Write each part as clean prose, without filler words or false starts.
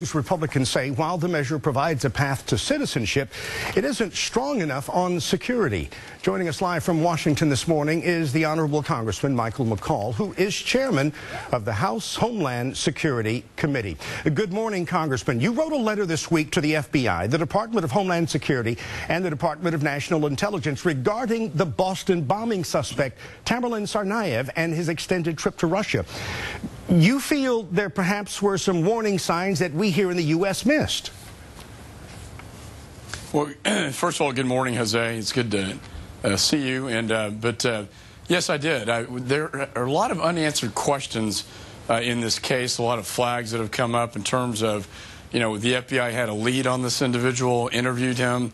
Republicans say while the measure provides a path to citizenship, it isn't strong enough on security. Joining us live from Washington this morning is the Honorable Congressman Michael McCaul, who is chairman of the House Homeland Security Committee. Good morning, Congressman. You wrote a letter this week to the FBI, the Department of Homeland Security, and the Department of National Intelligence regarding the Boston bombing suspect, Tamerlan Tsarnaev, and his extended trip to Russia. You feel there perhaps were some warning signs that we here in the U.S. missed? Well, first of all, good morning, Jose. It's good to see you. Yes, I did. There are a lot of unanswered questions in this case, a lot of flags that have come up in terms of, the FBI had a lead on this individual, interviewed him,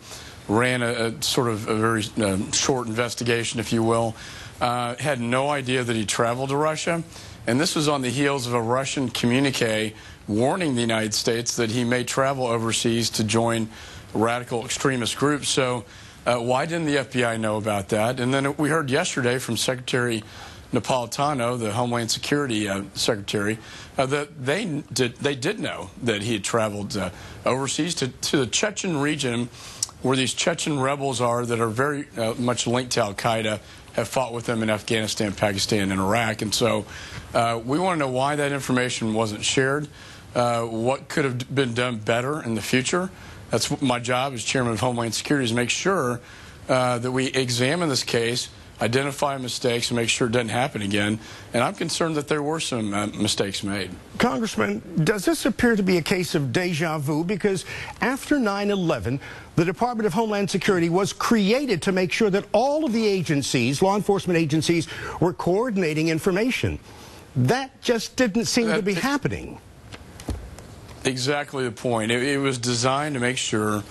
ran a sort of a very short investigation, if you will, had no idea that he traveled to Russia. And this was on the heels of a Russian communique warning the United States that he may travel overseas to join radical extremist groups. So why didn't the FBI know about that? And then we heard yesterday from Secretary Napolitano, the Homeland Security Secretary, that they did know that he had traveled overseas to the Chechen region, where these Chechen rebels are that are very much linked to al-Qaeda, have fought with them in Afghanistan, Pakistan, and Iraq. And so we want to know why that information wasn't shared, what could have been done better in the future. That's my job as Chairman of Homeland Security, is to make sure that we examine this case, identify mistakes, and make sure it doesn't happen again. And I'm concerned that there were some mistakes made. Congressman, does this appear to be a case of deja vu? Because after 9/11, the Department of Homeland Security was created to make sure that all of the agencies, law enforcement agencies, were coordinating information. That just didn't seem to be happening. Exactly the point. It was designed to make sure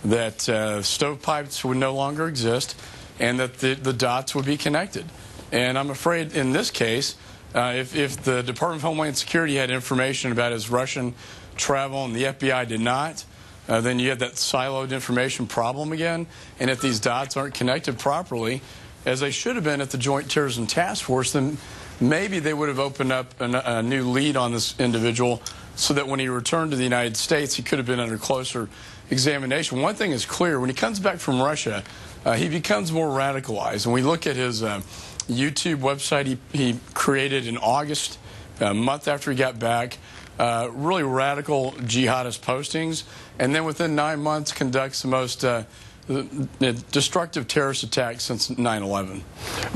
that stovepipes would no longer exist and that the dots would be connected. And I'm afraid in this case, if the Department of Homeland Security had information about his Russian travel and the FBI did not, then you have that siloed information problem again. And if these dots aren't connected properly, as they should have been at the Joint Terrorism Task Force, then maybe they would have opened up a new lead on this individual so that when he returned to the United States, he could have been under closer examination. One thing is clear: when he comes back from Russia, he becomes more radicalized. And we look at his YouTube website he created in August, a month after he got back, really radical jihadist postings, and then within 9 months conducts the most destructive terrorist attack since 9/11.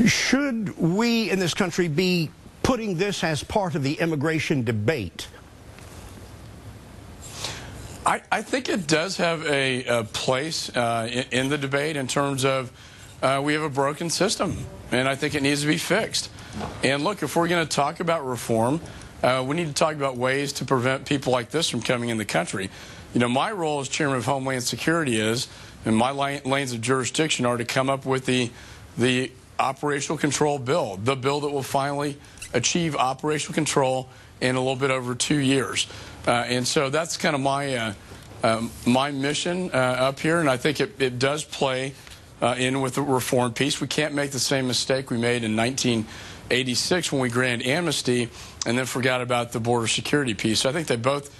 Should we in this country be putting this as part of the immigration debate? I think it does have a place in the debate in terms of we have a broken system, and I think it needs to be fixed. And look, if we're going to talk about reform, we need to talk about ways to prevent people like this from coming in the country. My role as Chairman of Homeland Security is, and my lanes of jurisdiction are to come up with the operational control bill, the bill that will finally achieve operational control in a little bit over 2 years. And so that's kind of my mission up here, and I think it does play in with the reform piece. We can't make the same mistake we made in 1986 when we granted amnesty and then forgot about the border security piece. So I think they both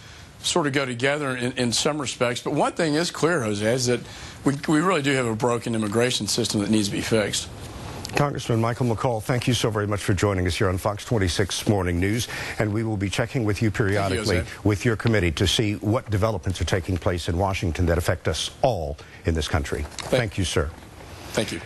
sort of go together in some respects. But one thing is clear, Jose, is that we really do have a broken immigration system that needs to be fixed. Congressman Michael McCaul, thank you so very much for joining us here on Fox 26 Morning News, and we will be checking with you periodically with your committee to see what developments are taking place in Washington that affect us all in this country. Thank you, sir. Thank you.